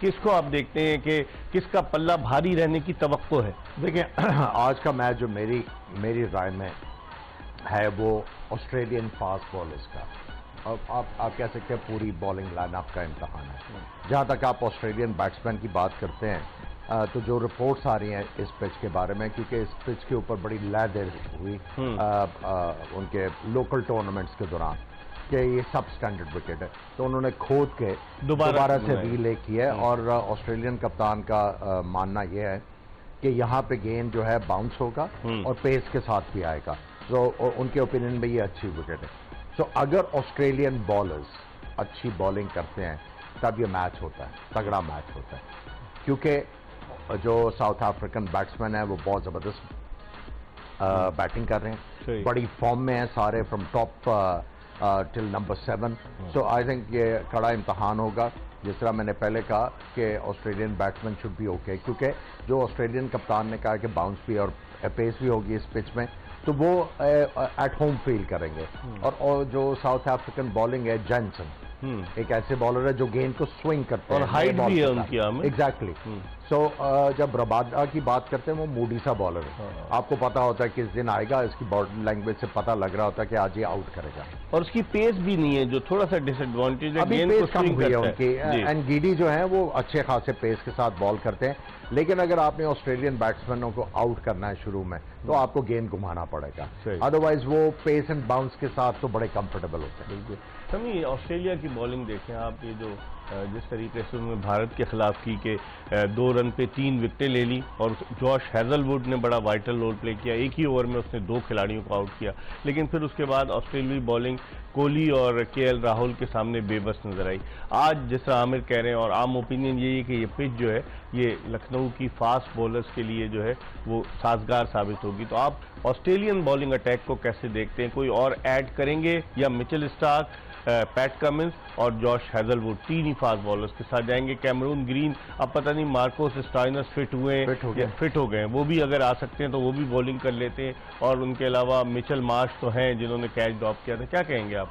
किसको आप देखते हैं कि किसका पल्ला भारी रहने की तवक्को है? देखिए, आज का मैच जो मेरी राय में है वो ऑस्ट्रेलियन फास्ट बॉलर्स का, अब आप कह सकते हैं पूरी बॉलिंग लाइनअप का इम्तहान है। जहां तक आप ऑस्ट्रेलियन बैट्समैन की बात करते हैं तो जो रिपोर्ट्स आ रही हैं इस पिच के बारे में, क्योंकि इस पिच के ऊपर बड़ी लहर हुई उनके लोकल टूर्नामेंट्स के दौरान कि ये सब स्टैंडर्ड विकेट है, तो उन्होंने खोद के दोबारा से रीले किया है। और ऑस्ट्रेलियन कप्तान का मानना यह है कि यहाँ पे गेंद जो है बाउंस होगा और पेस के साथ भी आएगा, तो उनके ओपिनियन में ये अच्छी विकेट है। तो अगर ऑस्ट्रेलियन बॉलर्स अच्छी बॉलिंग करते हैं तब ये मैच होता है, तगड़ा मैच होता है, क्योंकि जो साउथ अफ्रीकन बैट्समैन है वो बहुत ज़बरदस्त बैटिंग कर रहे हैं, बड़ी फॉर्म में है सारे, from top till number 7। So I think ये कड़ा इम्तहान होगा। जिस तरह मैंने पहले कहा कि Australian batsman should be okay, क्योंकि जो ऑस्ट्रेलियन कप्तान ने कहा कि बाउंस भी और पेस भी होगी इस पिच में, तो वो एट होम फील करेंगे। और जो साउथ अफ्रीकन बॉलिंग है, जॉनसन एक ऐसे बॉलर है जो गेंद को स्विंग करते हैं और हाइट भी है उनकी। एग्जैक्टली। सो जब रबादा की बात करते हैं वो मूडी सा बॉलर है, आपको पता होता है किस दिन आएगा, इसकी बॉडी लैंग्वेज से पता लग रहा होता है कि आज ये आउट करेगा। और उसकी पेस भी नहीं है, जो थोड़ा सा डिसएडवांटेज है, अभी पेस कम हुई है उनकी। एंड गीडी जो है वो अच्छे खासे पेस के साथ बॉल करते हैं, लेकिन अगर आपने ऑस्ट्रेलियन बैट्समैनों को आउट करना है शुरू में तो आपको गेंद घुमाना पड़ेगा, अदरवाइज वो पेस एंड बाउंस के साथ तो बड़े कंफर्टेबल होते हैं। बिल्कुल। समी, ऑस्ट्रेलिया की बॉलिंग देखें आप, ये जो जिस तरीके से उन्होंने भारत के खिलाफ की कि 2 रन पे 3 विकेटें ले ली, और जॉश हैजलवुड ने बड़ा वाइटल रोल प्ले किया, एक ही ओवर में उसने 2 खिलाड़ियों को आउट किया, लेकिन फिर उसके बाद ऑस्ट्रेलियाई बॉलिंग कोहली और केएल राहुल के सामने बेबस नजर आई। आज जिस तरह आमिर कह रहे हैं, और आम ओपिनियन यही है कि ये पिच जो है ये लखनऊ की फास्ट बॉलर्स के लिए जो है वो साजगार साबित होगी। तो आप ऑस्ट्रेलियन बॉलिंग अटैक को कैसे देखते हैं? कोई और ऐड करेंगे या मिचेल स्टार्क, पैट कमिंस और जॉश हैजलवुड 3 ही फास्ट बॉलर्स के साथ जाएंगे? कैमरून ग्रीन, अब पता नहीं मार्कोस स्टॉइनस फिट हो गए, वो भी अगर आ सकते हैं तो वो भी बॉलिंग कर लेते हैं। और उनके अलावा मिचेल मार्श तो हैं जिन्होंने कैच ड्रॉप किया था। क्या कहेंगे आप?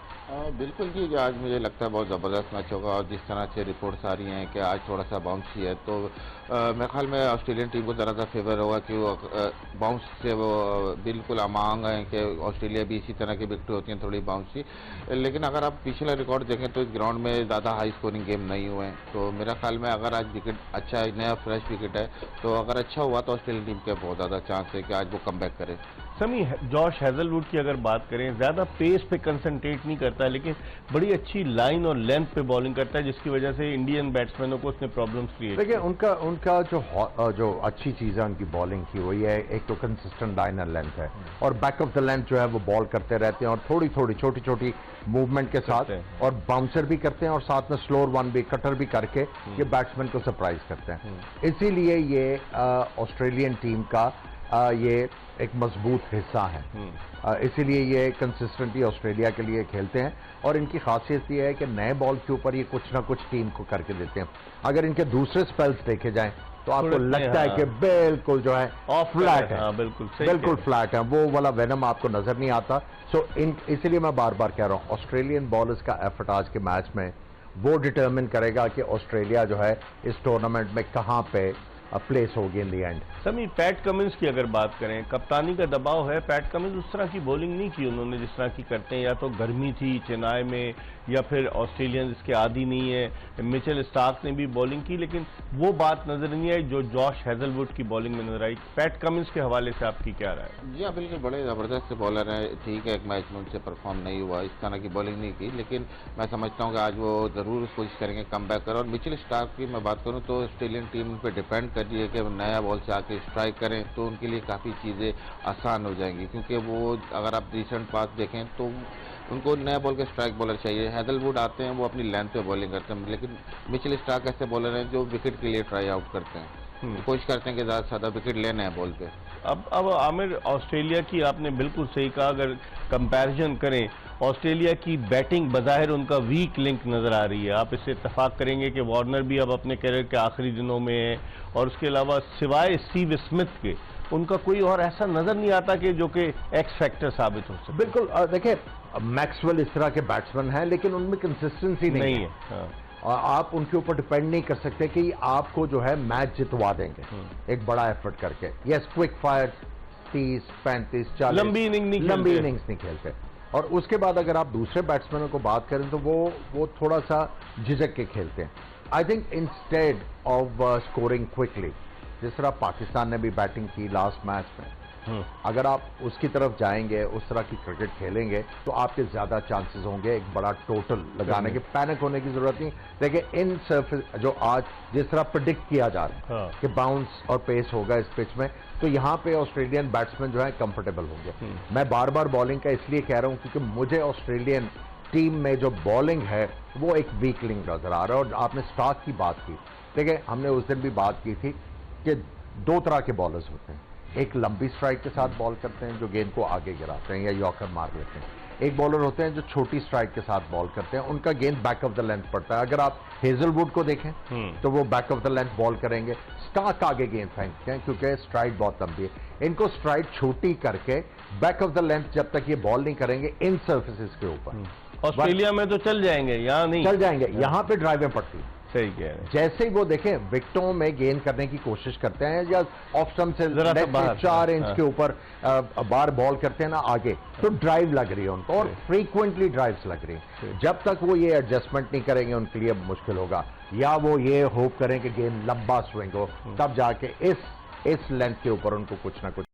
बिल्कुल जी, आज मुझे लगता है बहुत ज़बरदस्त मैच होगा, और जिस तरह से रिपोर्ट्स आ रही हैं कि आज थोड़ा सा बाउंसी है, तो मेरे ख्याल में ऑस्ट्रेलियन टीम को ज़रा सा फेवर होगा कि वो बाउंस से वो बिल्कुल अमांग है कि ऑस्ट्रेलिया भी इसी तरह की विकेट होती हैं थोड़ी बाउंसी। लेकिन अगर आप पिछला रिकॉर्ड देखें तो इस ग्राउंड में ज़्यादा हाई स्कोरिंग गेम नहीं हुए हैं, तो मेरा ख्याल में अगर आज विकेट अच्छा नया फ्रेश विकेट है तो अगर अच्छा हुआ तो ऑस्ट्रेलियन टीम के बहुत ज़्यादा चांस है कि आज वो कमबैक करे। समी, जॉश हैजलवुड की अगर बात करें, ज़्यादा पेस पे कंसंट्रेट नहीं करता है, लेकिन बड़ी अच्छी लाइन और लेंथ पे बॉलिंग करता है, जिसकी वजह से इंडियन बैट्समैनों को उसने प्रॉब्लम्स क्रिएट की। देखिए, उनका जो अच्छी चीज़ है उनकी बॉलिंग की, वो ये है एक तो कंसिस्टेंट लाइन और लेंथ है, और बैक ऑफ द लेंथ जो है वो बॉल करते रहते हैं, और थोड़ी थोड़ी छोटी छोटी मूवमेंट के साथ, और बाउंसर भी करते हैं और साथ में स्लोअर वन भी, कटर भी करके ये बैट्समैन को सरप्राइज करते हैं। इसीलिए ये ऑस्ट्रेलियन टीम का ये एक मजबूत हिस्सा है, इसीलिए ये कंसिस्टेंटली ऑस्ट्रेलिया के लिए खेलते हैं। और इनकी खासियत ये है कि नए बॉल के ऊपर ये कुछ ना कुछ टीम को करके देते हैं। अगर इनके दूसरे स्पेल्स देखे जाएं तो आपको लगता है कि बिल्कुल जो है फ्लैट है, बिल्कुल फ्लैट है, वो वाला वेनम आपको नजर नहीं आता। सो इसीलिए मैं बार बार कह रहा हूं, ऑस्ट्रेलियन बॉलर्स का एफर्ट आज के मैच में वो डिटरमिन करेगा कि ऑस्ट्रेलिया जो है इस टूर्नामेंट में कहां पे प्लेस होगी इन दी एंड। समी, पैट कमिंस की अगर बात करें, कप्तानी का दबाव है, पैट कमिंस उस तरह की बॉलिंग नहीं की उन्होंने जिस तरह की करते हैं, या तो गर्मी थी चेन्नई में, या फिर ऑस्ट्रेलियन इसके आदी नहीं है। मिचेल स्टार्क ने भी बॉलिंग की, लेकिन वो बात नजर नहीं आई जो जॉश हैजलवुड की बॉलिंग में नजर आई। पैट कमिंस के हवाले से आपकी क्या राय है? जी हाँ, बिल्कुल, बड़े ज़बरदस्त बॉलर हैं। ठीक है, एक मैच में उनसे परफॉर्म नहीं हुआ, इस तरह की बॉलिंग नहीं की, लेकिन मैं समझता हूँ कि आज वो ज़रूर कोशिश करेंगे कम बैक कर। और मिचेल स्टार्क की मैं बात करूँ तो ऑस्ट्रेलियन टीम पर डिपेंड कर रही है कि नया बॉल से आके स्ट्राइक करें तो उनके लिए काफ़ी चीज़ें आसान हो जाएंगी, क्योंकि वो अगर आप रिसेंट पास देखें तो उनको नया बॉल के स्ट्राइक बॉलर चाहिए। हैजलवुड आते हैं, वो अपनी लेंथ पे बॉलिंग करते हैं, लेकिन मिचेल स्टार्क ऐसे बॉलर हैं जो विकेट के लिए ट्राई आउट करते हैं, कोशिश करते हैं कि ज़्यादा से ज़्यादा विकेट लेने हैं बॉल पे। अब आमिर, ऑस्ट्रेलिया की आपने बिल्कुल सही कहा, अगर कंपैरिजन करें ऑस्ट्रेलिया की बैटिंग बज़ाहिर उनका वीक लिंक नजर आ रही है। आप इससे इत्तेफाक करेंगे कि वार्नर भी अब अपने कैरियर के आखिरी दिनों में है, और उसके अलावा सिवाय स्टीव स्मिथ के उनका कोई और ऐसा नजर नहीं आता कि जो कि एक्स फैक्टर साबित हो सके। बिल्कुल, देखिए मैक्सवेल इस तरह के बैट्समैन हैं, लेकिन उनमें कंसिस्टेंसी नहीं है। और आप उनके ऊपर डिपेंड नहीं कर सकते कि आपको जो है मैच जितवा देंगे एक बड़ा एफर्ट करके। यस, क्विक फायर 30, 35, 40 लंबी इनिंग्स नहीं खेलते। और उसके बाद अगर आप दूसरे बैट्समैनों को बात करें तो वो थोड़ा सा झिझक के खेलते हैं। I think instead of scoring quickly, जिस तरह पाकिस्तान ने भी बैटिंग की लास्ट मैच में, अगर आप उसकी तरफ जाएंगे, उस तरह की क्रिकेट खेलेंगे तो आपके ज्यादा चांसेस होंगे एक बड़ा टोटल लगाने के। पैनिक होने की जरूरत नहीं। देखिए इन सर्फेस जो आज जिस तरह प्रेडिक्ट किया जा रहा है कि बाउंस और पेस होगा इस पिच में, तो यहाँ पे ऑस्ट्रेलियन बैट्समैन जो है कंफर्टेबल होंगे। मैं बार बार बॉलिंग का इसलिए कह रहा हूं क्योंकि मुझे ऑस्ट्रेलियन टीम में जो बॉलिंग है वो एक वीकलिंग नजर आ रहा है। और आपने स्टार्क की बात की, देखिए हमने उस दिन भी बात की थी कि दो तरह के बॉलर्स होते हैं। एक लंबी स्ट्राइक के साथ बॉल करते हैं जो गेंद को आगे गिराते हैं या यॉर्कर मार लेते हैं। एक बॉलर होते हैं जो छोटी स्ट्राइक के साथ बॉल करते हैं, उनका गेंद बैक ऑफ द लेंथ पड़ता है। अगर आप हेजलवुड को देखें तो वो back of the length ball करेंगे, स्टार्क आगे गेंद फेंकते हैं क्योंकि स्ट्राइड बहुत लंबी है। इनको स्ट्राइड छोटी करके बैक ऑफ द लेंथ जब तक ये बॉल नहीं करेंगे इन सर्फेसिस के ऊपर। ऑस्ट्रेलिया में तो चल जाएंगे, यहाँ नहीं चल जाएंगे, यहाँ पे ड्राइवें पड़ती हैं। सही कह रहे हैं। जैसे ही वो देखें विकेटों में गेंद करने की कोशिश करते हैं या ऑफ स्टंप से जरा सा बाहर 4 इंच के ऊपर बार बॉल करते हैं ना आगे, तो ड्राइव लग रही है उनको और फ्रीक्वेंटली ड्राइव्स लग रही है। जब तक वो ये एडजस्टमेंट नहीं करेंगे उनके लिए मुश्किल होगा, या वो ये होप करें कि गेंद लंबा स्विंग हो, तब जाके इस लेंथ के ऊपर उनको कुछ ना कुछ